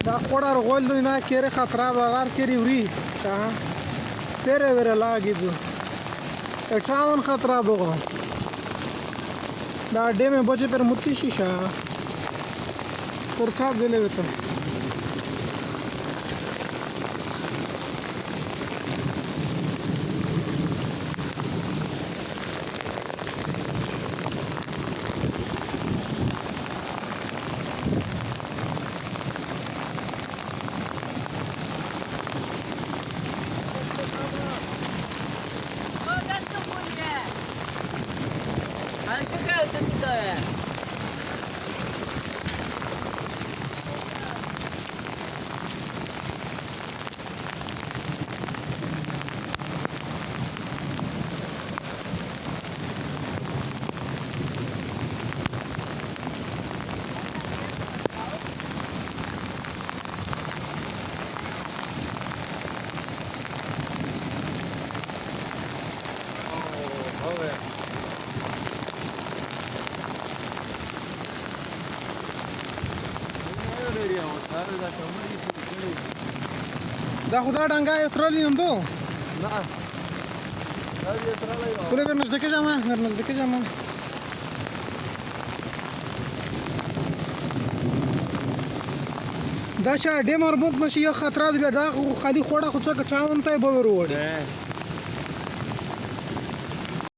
دا خوڑا رغول دوی نه کېره خطره بغار کېری وری شاه پره وره لاګیدو اچاون خطره بغو دا ډېمه بچه پر متی شي شاه پر سات دلې وته دا خدا ډنګا ترلی نم دو نه دا یې ترلی و کله ورنږدې جامه ورنږدې جامه دا چې ډېم مربوط مشي یو خطر دی دا خالي خوړه خو څه کټاون ته به ورو وړي